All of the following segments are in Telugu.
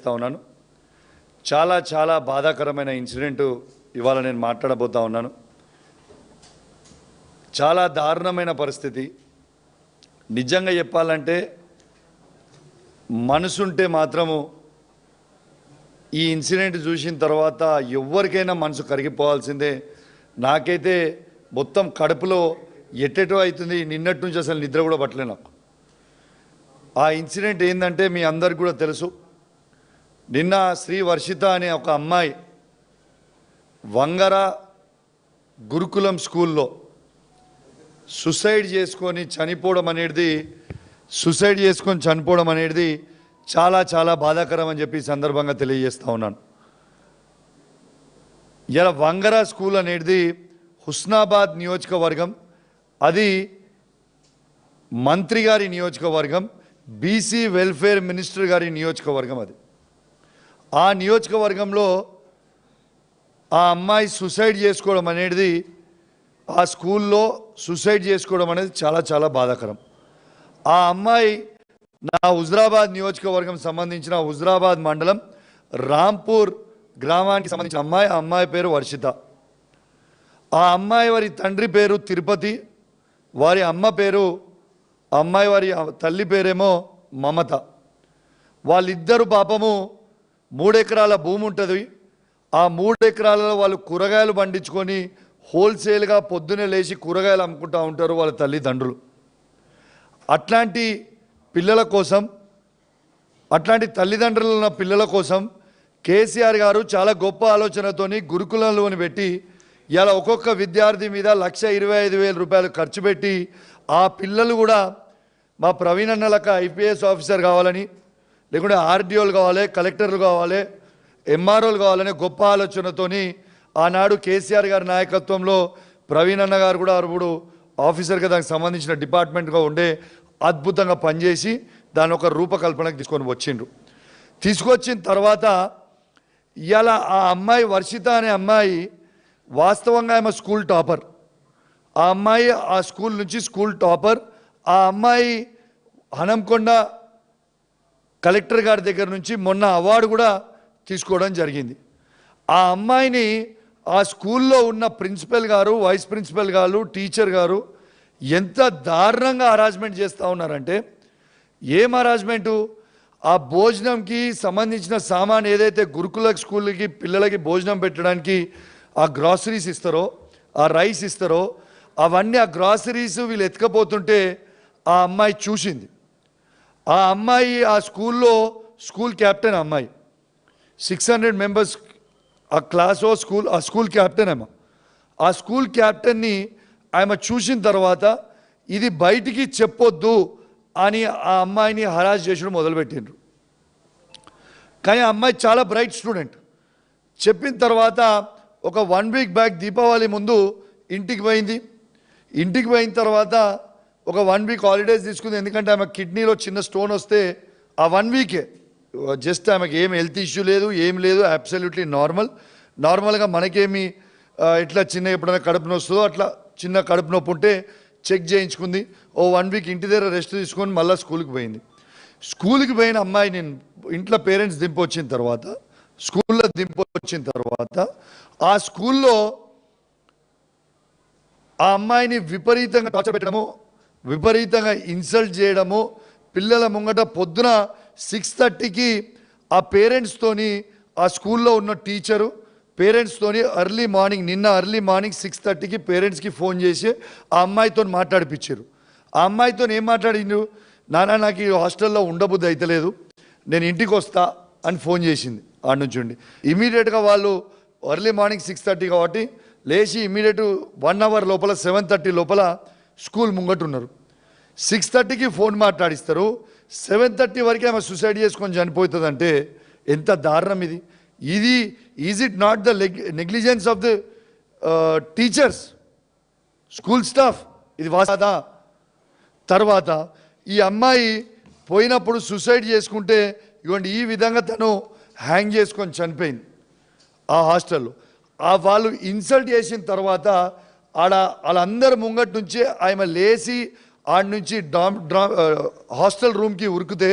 తెలియజేస్తా ఉన్నాను. చాలా చాలా బాధాకరమైన ఇన్సిడెంట్ ఇవాళ నేను మాట్లాడబోతా ఉన్నాను. చాలా దారుణమైన పరిస్థితి. నిజంగా చెప్పాలంటే మనసుంటే మాత్రము ఈ ఇన్సిడెంట్ చూసిన తర్వాత ఎవరికైనా మనసు కరిగిపోవాల్సిందే. నాకైతే మొత్తం కడుపులో ఎట్టెటో అవుతుంది. నిన్నటి నుంచి అసలు నిద్ర కూడా పట్టలే నాకు. ఆ ఇన్సిడెంట్ ఏంటంటే మీ అందరికి కూడా తెలుసు. నిన్న శ్రీ వర్షిత అనే ఒక అమ్మాయి వంగర గురుకులం స్కూల్లో సూసైడ్ చేసుకొని చనిపోవడం అనేది చాలా చాలా బాధాకరం అని చెప్పి సందర్భంగా తెలియజేస్తా ఉన్నాను. ఇలా వంగర స్కూల్ అనేది హుస్నాబాద్ నియోజకవర్గం, అది మంత్రి గారి నియోజకవర్గం, బీసీ వెల్ఫేర్ మినిస్టర్ గారి నియోజకవర్గం. అది ఆ నియోజకవర్గంలో ఆ అమ్మాయి సూసైడ్ చేసుకోవడం అనేది, ఆ స్కూల్లో సూసైడ్ చేసుకోవడం అనేది చాలా చాలా బాధాకరం. ఆ అమ్మాయి నా హుజరాబాద్ నియోజకవర్గం సంబంధించిన హుజరాబాద్ మండలం రాంపూర్ గ్రామానికి సంబంధించిన అమ్మాయి. ఆ అమ్మాయి పేరు వర్షిత. ఆ అమ్మాయి వారి తండ్రి పేరు తిరుపతి, వారి తల్లి పేరేమో మమత. వాళ్ళిద్దరు పాపము 3 ఎకరాల భూమి ఉంటుంది. ఆ 3 ఎకరాలలో వాళ్ళు కూరగాయలు పండించుకొని హోల్సేల్గా పొద్దునే లేచి కూరగాయలు అమ్ముకుంటూ ఉంటారు వాళ్ళ తల్లిదండ్రులు. అట్లాంటి పిల్లల కోసం, అట్లాంటి తల్లిదండ్రులు ఉన్న పిల్లల కోసం కేసీఆర్ గారు చాలా గొప్ప ఆలోచనతోని గురుకులంలోని పెట్టి ఇలా ఒక్కొక్క విద్యార్థి మీద 1,25,000 రూపాయలు ఖర్చు పెట్టి ఆ పిల్లలు కూడా మా ప్రవీణ్ అన్నలకు ఐపీఎస్ ఆఫీసర్ కావాలని, లేకుంటే ఆర్డీఓలు కావాలి, కలెక్టర్లు కావాలి, ఎంఆర్ఓలు కావాలనే గొప్ప ఆలోచనతోని ఆనాడు కేసీఆర్ గారి నాయకత్వంలో ప్రవీణ్ అన్న గారు కూడా అప్పుడు ఆఫీసర్గా దానికి సంబంధించిన డిపార్ట్మెంట్గా ఉండే అద్భుతంగా పనిచేసి దాని ఒక రూపకల్పనకు తీసుకొచ్చిన తర్వాత ఇలా ఆ అమ్మాయి వర్షిత అనే అమ్మాయి వాస్తవంగా ఆమె స్కూల్ టాపర్. ఆ అమ్మాయి ఆ స్కూల్ నుంచి స్కూల్ టాపర్. ఆ అమ్మాయి హనంకొండ కలెక్టర్ గారి దగ్గర నుంచి మొన్న అవార్డు కూడా తీసుకోవడం జరిగింది. ఆ అమ్మాయిని ఆ స్కూల్లో ఉన్న ప్రిన్సిపల్ గారు, వైస్ ప్రిన్సిపల్ గారు, టీచర్ గారు ఎంత దారుణంగా హరాస్మెంట్ చేస్తూ ఉన్నారంటే, ఏం హరాస్మెంటు, ఆ భోజనంకి సంబంధించిన సామాన్ ఏదైతే గురుకుల స్కూల్కి పిల్లలకి భోజనం పెట్టడానికి ఆ గ్రాసరీస్ ఇస్తారో, ఆ రైస్ ఇస్తారో, అవన్నీ ఆ గ్రాసరీస్ వీళ్ళు ఎత్తుకపోతుంటే ఆ అమ్మాయి చూసింది. ఆ అమ్మాయి ఆ స్కూల్లో స్కూల్ క్యాప్టెన్. అమ్మాయి 600 మెంబర్స్ ఆ క్లాస్ ఆ స్కూల్ క్యాప్టెన్. ఆ స్కూల్ క్యాప్టెన్ని ఆమె చూసిన తర్వాత ఇది బయటికి చెప్పొద్దు అని ఆ అమ్మాయిని హరాస్ చేయడం మొదలుపెట్టిండ్రు. కానీ ఆ అమ్మాయి చాలా బ్రైట్ స్టూడెంట్. చెప్పిన తర్వాత ఒక 1 వీక్ బ్యాక్ దీపావళి ముందు ఇంటికి పోయింది. ఇంటికి పోయిన తర్వాత ఒక 1 వీక్ హాలిడేస్ తీసుకుంది. ఎందుకంటే ఆమె కిడ్నీలో చిన్న స్టోన్ వస్తే ఆ 1 వీకే జస్ట్ ఆమెకి ఏం హెల్త్ ఇష్యూ లేదు, ఏం లేదు, అబ్సల్యూట్లీ నార్మల్గా మనకేమి ఇట్లా చిన్న ఎప్పుడైనా కడుపు నొప్పి వస్తుందో అట్లా చిన్న కడుపు నొప్పి ఉంటే చెక్ చేయించుకుంది. ఓ 1 వీక్ ఇంటి దగ్గర రెస్ట్ తీసుకొని మళ్ళీ స్కూల్కి పోయింది. స్కూల్కి పోయిన అమ్మాయి నేను ఇంట్లో పేరెంట్స్ దింపొచ్చిన తర్వాత, స్కూల్లో దింపొచ్చిన తర్వాత ఆ స్కూల్లో ఆ అమ్మాయిని విపరీతంగా టార్చర్ పెట్టడము, విపరీతంగా ఇన్సల్ట్ చేయడము, పిల్లల ముంగట పొద్దున 6:30కి ఆ పేరెంట్స్తోని ఆ స్కూల్లో ఉన్న టీచరు పేరెంట్స్తోని నిన్న అర్లీ మార్నింగ్ 6:30కి పేరెంట్స్కి ఫోన్ చేసి ఆ అమ్మాయితో మాట్లాడిపించారు. ఆ అమ్మాయితో ఏం మాట్లాడిండు, నాన్న నాకు ఈ హాస్టల్లో ఉండబుద్ధి అయితలేదు, నేను ఇంటికి వస్తా అని ఫోన్ చేసింది. ఆడ నుంచి ఉండి ఇమీడియట్గా వాళ్ళు అర్లీ మార్నింగ్ 6:30 కాబట్టి లేచి ఇమీడియట్ 1 అవర్ లోపల 7:30 లోపల స్కూల్ ముంగట ఉన్నారు. 6:30కి ఫోన్ మాట్లాడిస్తారు. 7:30 వరకు ఆమె సూసైడ్ చేసుకొని చనిపోతుందంటే ఎంత దారుణం ఇది. Is it not the negligence of the teachers, school staff? ఇది వాస్తదా? తర్వాత ఈ అమ్మాయి పోయినప్పుడు సూసైడ్ చేసుకుంటే ఇవ్వండి ఈ విధంగా తను హ్యాంగ్ చేసుకొని చనిపోయింది ఆ హాస్టల్లో. వాళ్ళు ఇన్సల్ట్ చేసిన తర్వాత వాళ్ళందరి ముంగటి నుంచి ఆమె లేచి ఆడ నుంచి హాస్టల్ రూమ్కి ఉరికితే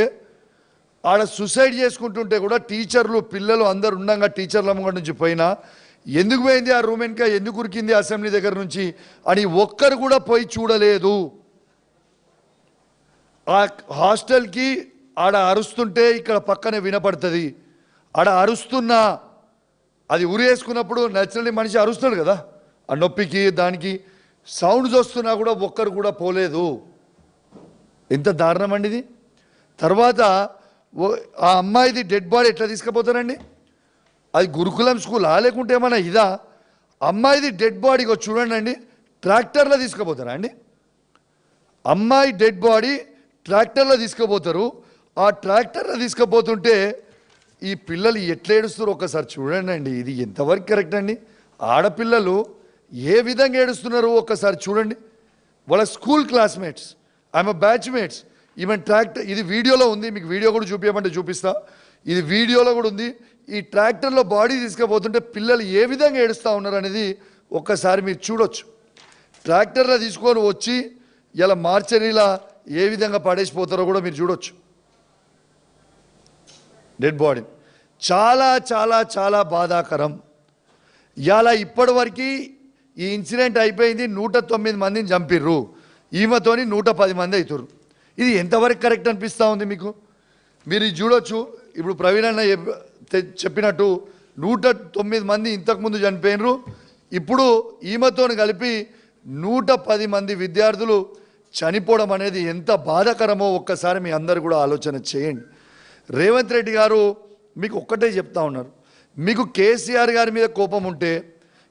ఆడ సూసైడ్ చేసుకుంటుంటే కూడా టీచర్లు పిల్లలు అందరు ఉండగా టీచర్ల ముంగట నుంచి పోయినా ఎందుకు పోయింది ఆ రూమ్ వెనుక, ఎందుకు ఉరికింది అసెంబ్లీ దగ్గర నుంచి అని ఒక్కరు కూడా పోయి చూడలేదు. ఆ హాస్టల్కి ఆడ అరుస్తుంటే ఇక్కడ పక్కనే వినపడుతుంది. ఆడ అరుస్తున్నా అది ఉరేసుకున్నప్పుడు నేచురల్లీ మనిషి అరుస్తాడు కదా, ఆ నొప్పికి దానికి సౌండ్స్ వస్తున్నా కూడా ఒక్కరు కూడా పోలేదు. ఎంత దారుణం అండి ఇది. తర్వాత ఆ అమ్మాయిది డెడ్ బాడీ ఎట్లా తీసుకుపోతారండి? అది గురుకులం స్కూలా లేకుంటే ఏమన్నా ఇదా? అమ్మాయిది డెడ్ బాడీకి చూడండి అండి, ట్రాక్టర్లో తీసుకుపోతారా అండి? అమ్మాయి డెడ్ బాడీ ట్రాక్టర్లో తీసుకుపోతారు. ఆ ట్రాక్టర్లో తీసుకుపోతుంటే ఈ పిల్లలు ఎట్లా ఏడుస్తారో ఒక్కసారి చూడండి అండి. ఇది ఎంతవరకు కరెక్ట్ అండి? ఆడపిల్లలు ఏ విధంగా ఏడుస్తున్నారు ఒక్కసారి చూడండి. వాళ్ళ స్కూల్ క్లాస్మేట్స్, ఆమె బ్యాచ్మేట్స్, ఈవెన్ ట్రాక్టర్, ఇది వీడియోలో ఉంది, మీకు వీడియో కూడా చూపించమంటే చూపిస్తా. ఇది వీడియోలో కూడా ఉంది. ఈ ట్రాక్టర్లో బాడీ తీసుకుపోతుంటే పిల్లలు ఏ విధంగా ఏడుస్తూ ఉన్నారు అనేది ఒక్కసారి మీరు చూడొచ్చు. ట్రాక్టర్లో తీసుకొని వచ్చి ఇలా మార్చరీలా ఏ విధంగా పడేసిపోతారో కూడా మీరు చూడొచ్చు. డెడ్ బాడీ చాలా చాలా చాలా బాధాకరం. ఇలా ఇప్పటివరకు ఈ ఇన్సిడెంట్ అయిపోయింది, 109 మందిని చంపిర్రు, ఈమెతోని 110 మంది అవుతారు. ఇది ఎంతవరకు కరెక్ట్ అనిపిస్తూ ఉంది మీకు? మీరు ఇది చూడొచ్చు. ఇప్పుడు ప్రవీణ్ అన్న చెప్పినట్టు 109 మంది ఇంతకుముందు చనిపోయినరు, ఇప్పుడు ఈమెతో కలిపి 110 మంది విద్యార్థులు చనిపోవడం అనేది ఎంత బాధాకరమో ఒక్కసారి మీ అందరు కూడా ఆలోచన చేయండి. రేవంత్ రెడ్డి గారు మీకు ఒక్కటే చెప్తా ఉన్నారు, మీకు కేసీఆర్ గారి మీద కోపం ఉంటే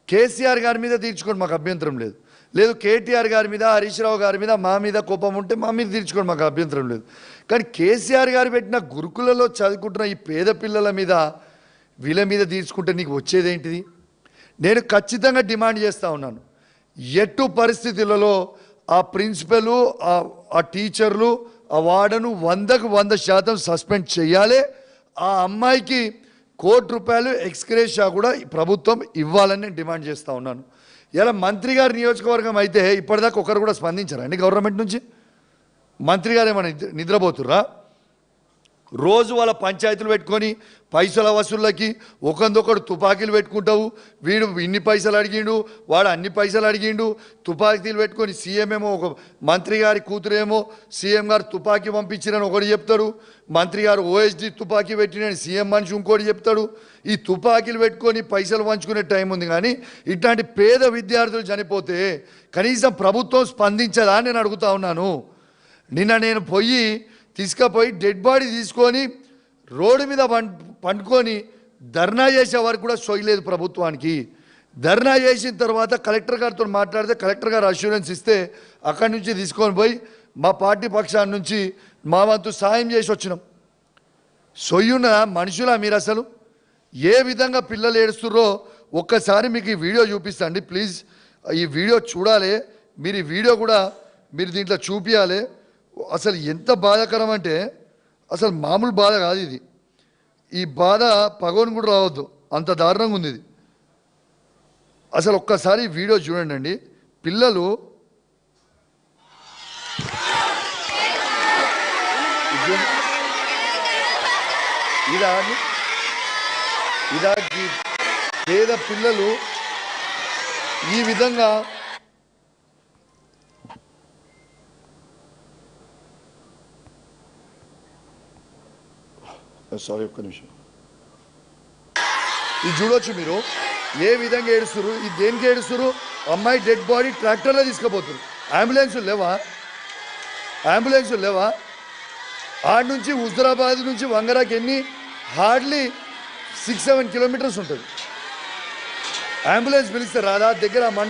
కేసీఆర్ గారి మీద తీర్చుకోండి, మాకు అభ్యంతరం లేదు. లేదు కేటీఆర్ గారి మీద, హరీష్ రావు గారి మీద, మా మీద కోపం ఉంటే మా మీద తీర్చుకోండి, మాకు అభ్యంతరం లేదు. కానీ కేసీఆర్ గారు పెట్టిన గురుకులలో చదువుకుంటున్న ఈ పేద పిల్లల మీద, వీళ్ళ మీద తీర్చుకుంటే నీకు వచ్చేదేంటిది? నేను ఖచ్చితంగా డిమాండ్ చేస్తూ ఉన్నాను, ఎట్టు పరిస్థితులలో ఆ ప్రిన్సిపల్, ఆ టీచర్లు, ఆ వార్డను 100కు 100% సస్పెండ్ చేయాలి. ఆ అమ్మాయికి ₹1 ఎక్స్గ్రేషియా కూడా ప్రభుత్వం ఇవ్వాలని నేను డిమాండ్ చేస్తూ ఉన్నాను. ఇలా మంత్రి గారి నియోజకవర్గం అయితే ఇప్పటిదాకా ఒకరు కూడా స్పందించారండి గవర్నమెంట్ నుంచి? మంత్రి గారు ఏమైనా నిద్రపోతుర్రా? రోజు వాళ్ళ పంచాయతీలు పెట్టుకొని పైసల వసూళ్ళకి ఒకందొకడు తుపాకీలు పెట్టుకుంటావు. వీడు ఇన్ని పైసలు అడిగిండు, వాడు అన్ని పైసలు అడిగిండు, తుపాకీలు పెట్టుకొని సీఎం ఏమో, ఒక మంత్రి గారి కూతురేమో సీఎం గారు తుపాకీ పంపించిరని ఒకటి చెప్తాడు, మంత్రి గారు ఓఎస్డి తుపాకీ పెట్టినని సీఎం మనిషి ఇంకోటి చెప్తాడు. ఈ తుపాకీలు పెట్టుకొని పైసలు పంచుకునే టైం ఉంది, కానీ ఇట్లాంటి పేద విద్యార్థులు చనిపోతే కనీసం ప్రభుత్వం స్పందించదా అని నేను అడుగుతా ఉన్నాను. నిన్న నేను తీసుకుపోయి డెడ్ బాడీ తీసుకొని రోడ్డు మీద పండుకొని ధర్నా చేసే వరకు కూడా సోయలేదు ప్రభుత్వానికి. ధర్నా చేసిన తర్వాత కలెక్టర్ గారితో మాట్లాడితే కలెక్టర్ గారు అష్యూరెన్స్ ఇస్తే అక్కడి నుంచి తీసుకొని పోయి మా పార్టీ పక్షాన్ని నుంచి మా వంతు సాయం చేసి వచ్చినాం. సొయ్యున్న మనుషులా మీరు? అసలు ఏ విధంగా పిల్లలు ఏడుస్తుర్రో ఒక్కసారి మీకు ఈ వీడియో చూపిస్తాండి ప్లీజ్. ఈ వీడియో చూడాలి మీరు, ఈ వీడియో కూడా మీరు దీంట్లో చూపించాలి. అసలు ఎంత బాధాకరం అంటే అసలు మామూలు బాధ కాదు ఇది. ఈ బాధ పగోని కూడా రావద్దు, అంత దారుణంగా ఉంది ఇది. అసలు ఒక్కసారి వీడియో చూడండి అండి. పిల్లలు ఇదా పేద పిల్లలు ఈ విధంగా సారీ ఒక్క నిమిషం, ఇది చూడొచ్చు మీరు ఏ విధంగా ఏడుస్తున్నారు. ఇది దేనికి ఏడుస్తున్నారు? అమ్మాయి డెడ్ బాడీ ట్రాక్టర్లో తీసుకుపోతున్నారు. అంబులెన్సులు లేవా? ఆడ నుంచి హుజరాబాద్ నుంచి వంగరాకి హార్డ్లీ 6-7 కిలోమీటర్స్ ఉంటుంది. అంబులెన్స్ పిలిస్తే రాదా? దగ్గర మండలం